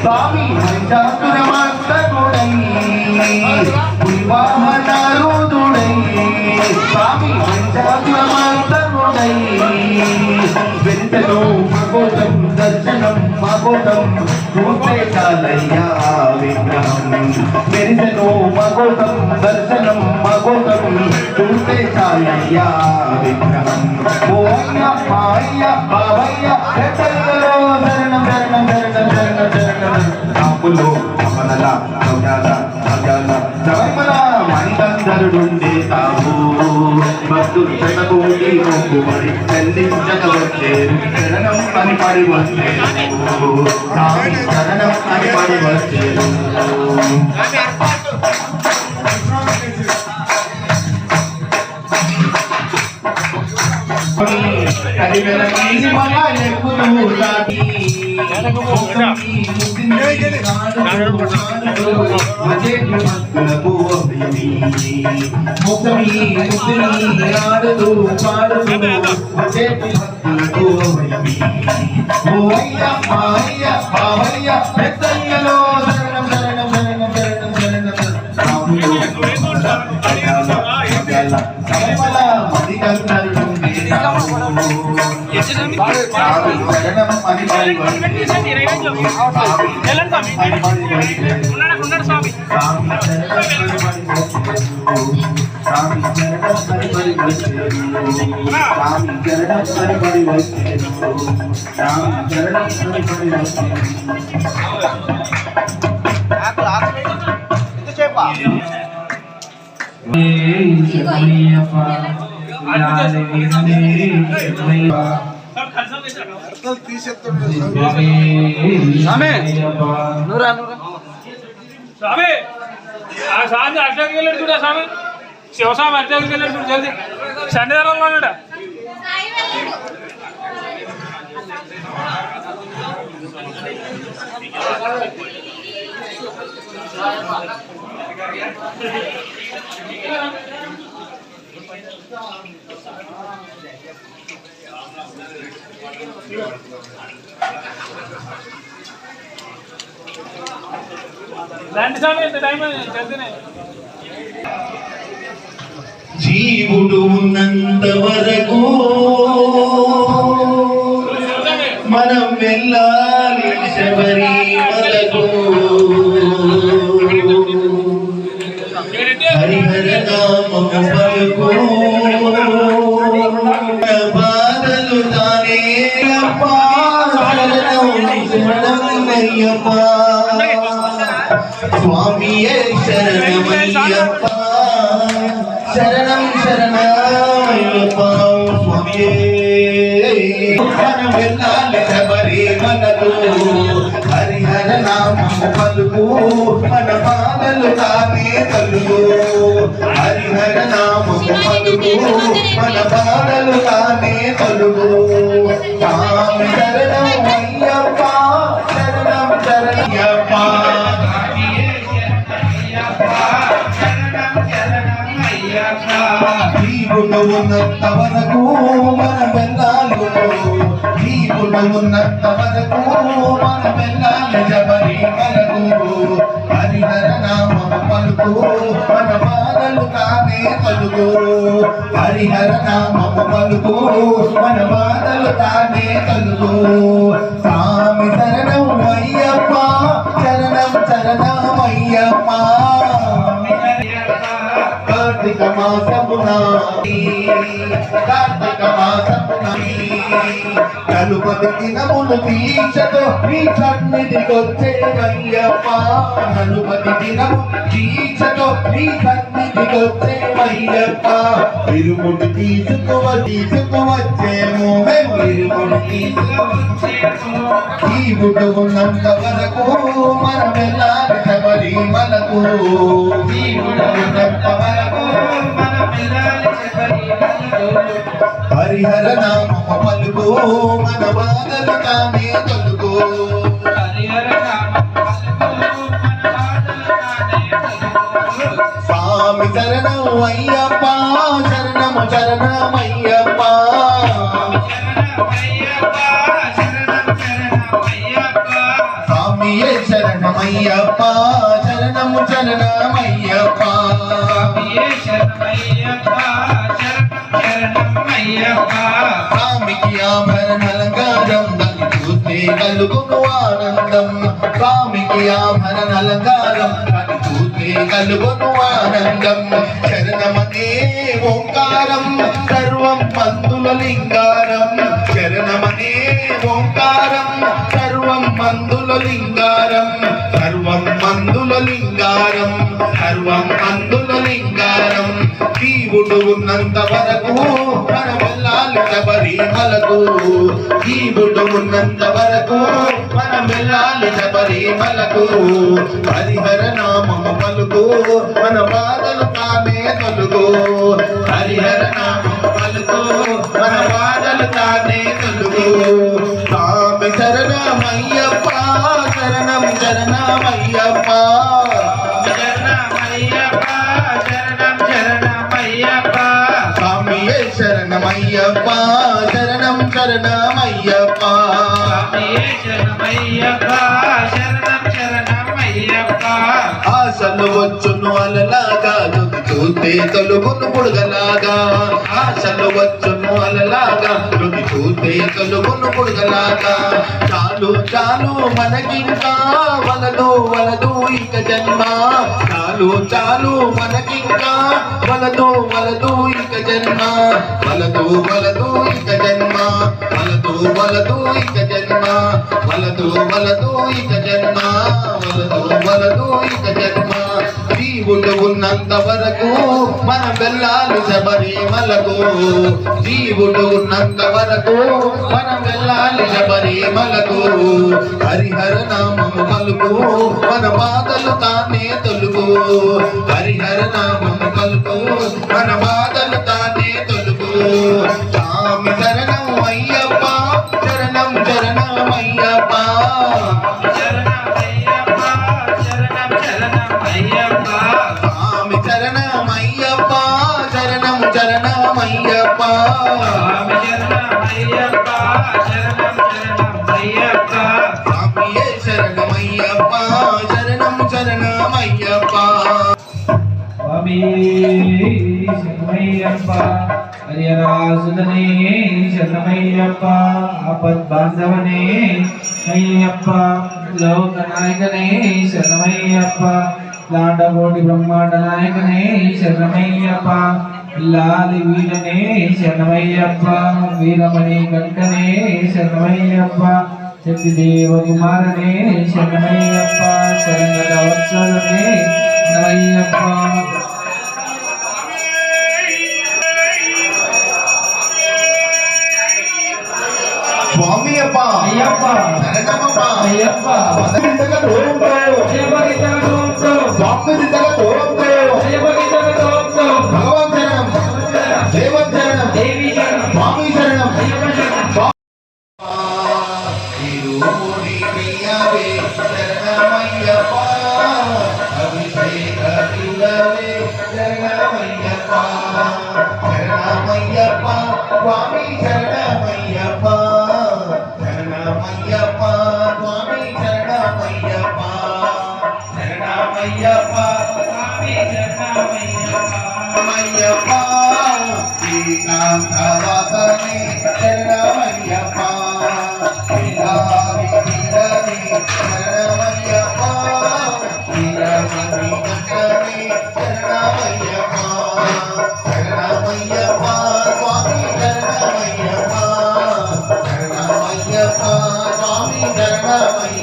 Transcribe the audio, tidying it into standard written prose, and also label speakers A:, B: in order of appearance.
A: స్వామి పంచాసురమస్తకుడై పులివాహనారూఢుడై స్వామి పంచాసురమస్తకుడై వెంటను మగోటం దర్శనం మగోటం చూస్తే చాలయ్యా విగ్రహం వెంటను మగోటం దర్శనం మగోటం చూస్తే చాలయ్యా విగ్రహం ఓ అయ్య మాయ్య బావయ్య శరణం శరణం శరణం శరణం శరణం రాములో అమనల నవ్యాల నవ్యాల జవమల మణికందరుడుండే తావు భక్తులు శరణకోటి మొక్కుబడి చెల్లించక వచ్చేరు శరణం అని పడి వచ్చేరు స్వామి శరణం అని పడి వచ్చేరు
B: శివస్వామి అర్చకులకి వెళ్ళాడు చూడు జల్దీ సన్నిధానంలో ఉన్నాడా రండి స్వామి ఇంత టైం జల్దీనే
A: జీవుడు ఉన్నంత వరకు మనం వెళ్ళాలి శబరిమలకు హరిహర నామము పలుకు బాధలు తానే శరణమయ్యప్ప స్వామియే శరణమయ్యప్ప శరణం శరణమయ్యప్ప స్వామియే మనం వెళ్ళాలి శబరిమలకు హరిహర నామము పలుకు మన బాధలు తానే తలుగు హరిహర నామము పలుకు మన బాధలు తానే తలుగు స్వామి శరణం అయ్యప్ప శరణం శరణయ్యప్ప జీవుడు ఉన్నంత వరకు మన వెళ్ళాలి జీవుడు ఉన్నంత వరకు మన వెళ్ళాలి శబరిమలకు హరిహర నామము పలుకు మన బాధలు తానే పలుకు హరిహర నామము పలుకు మన బాధలు తానే తలుగు స్వామి శరణం అయ్యప్ప శరణం శరణమయ్యప్ప కార్తీక మాసమునా కలుపది దినములు దీక్షతో నీ సన్నిధికొచ్చేవయ్యప్ప కలుపది దినము దీక్షతో నీ సన్నిధికొచ్చేవయ్యప్ప ఇరుముడు తీసుకువచ్చేమో మేము ఇరుముడు తీసుకువచ్చేమో జీవుడు ఉన్నంత వరకు మనం వెళ్ళాలి శబరిమలకు జీవుడు ఉన్నంత వరకు మనం వెళ్ళాలి శబరిమలకు హరిహర నామము పలుకు మన బాధలు తానే తొలుగు హరిహర నామము స్వామి శరణం అయ్యప్ప శరణము శరణమయ్యప్ప స్వామి స్వామియే శరణమయ్యప్ప శరణము శరణమయ్యప్ప
C: స్వామియే శరణమయ్యప్ప శరణమయ్యప్ప
A: స్వామికి ఆభరణాలంకారం దాన్ని చూస్తే కలుగును ఆనందం స్వామికి ఆభరణాలంకారం దాన్ని చూస్తే కలుగును ఆనందం శరణమనే ఓంకారం సర్వం మందుల లింగారం శరణమనే ఓంకారం సర్వం మందుల లింగారం సర్వం మందుల లింగారం సర్వం మందుల లింగారం జీవుడు ఉన్నంత వరకు మనం వెళ్ళాలి శబరిమలకు జీవుడు ఉన్నంత వరకు మనం వెళ్ళాలి శబరిమలకు హరిహర నామము పలుకు మన బాధలు తానే తొలుగు హరిహర నామము పలుకు మన బాధలు తానే తొలుగు స్వామి శరణమయ్యప్ప శరణం శరణమయ్యప్ప
C: శరణమయ్యప్ప శరణం శరణమయ్యప్ప
A: స్వామియే శరణమయ్యప్ప శరణం శరణమయ్యప్ప
C: స్వామియే శరణమయ్యప్ప శరణం శరణమయ్యప్ప
A: ఆశలు వచ్చును అలలాగా రుచి చూస్తే తొలుగును పుడగలాగా ఆశలు వచ్చును అలలాగా రుచి చూస్తే తొలుగును పుడగలాగా చాలు చాలు మనకింకా వలదు వలదు ఇక జన్మ చాలు చాలు మనకింకా వలదు వలదు ఇక జన్మ వలదు వలదు ఇక జన్మ వలదు వలదు ఇక జన్మ వలదు వలదు ఇక జన్మ వలదు వలదు ఇక జన్మ జీవుడు ఉన్నంత వరకు మనం వెళ్ళాలి శబరిమలకు జీవుడు ఉన్నంత వరకు మనం వెళ్ళాలి శబరిమలకు హరిహర నామము పలుకు మన బాధలు తానే తొలుగు హరిహర నామము పలుకు మన బాధలు తానే తొలుగు స్వామి శరణం అయ్యప్ప శరణం శరణమయ్యప్ప
C: శరణమయ్యప్ప శరణం శరణమయ్యప్ప
A: స్వామి శరణమయ్యప్ప శరణం శరణమయ్యప్ప
C: స్వామి శరణమయ్యప్ప శరణం శరణమయ్యప్ప
A: స్వామియే శరణమయ్యప్ప శరణం శరణమయ్యప్ప
C: స్వామి శరణమయ్యప్ప హరిహరాసుదనే శరణమయ్యప్ప ఆపద్ బాంధవనే అయ్యప్ప లోక నాయకనే శరణమయ్యప్ప లాండకోటి బ్రహ్మాండ నాయకనే శరణమయ్యప్ప లాలి వీరనే శరణమయ్యప్ప వీరమణి కంకనే శరణమయ్యప్ప శక్తిదేవ కుమారనే శరణమయ్యప్ప శరణగ వత్సలనే శరణమయ్యప్ప
A: స్వామి అప్ప
C: అయ్యప్ప
A: శరణమప్ప
C: అయ్యప్ప
A: దిద్దగా తోరంతో స్వామి దిద్దగా తోరంతో భగవాన్ శరణం దేవన్ శరణం స్వామి శరణం తిరుముడి ప్రియవే శరణమయ్యప్ప అభిషేక తిలవే శరణమయ్యప్ప శరణమయ్యప్ప స్వామి శరణమయ్యప్ప శరణమయ్యప్ప స్వామి శరణమయ్యప్ప శరణమయ్యప్ప స్వామి శరణమయ్యప్ప శ్రీకాంతవాసనే శరణమయ్యప్ప శ్రీరామి వీరనే శరణమయ్యప్ప వీరమణి కంకణే శరణమయ్యప్ప శరణమయ్యప్ప స్వామి శరణమయ్యప్ప శరణమయ్యప్ప స్వామి శరణమయ్యప్ప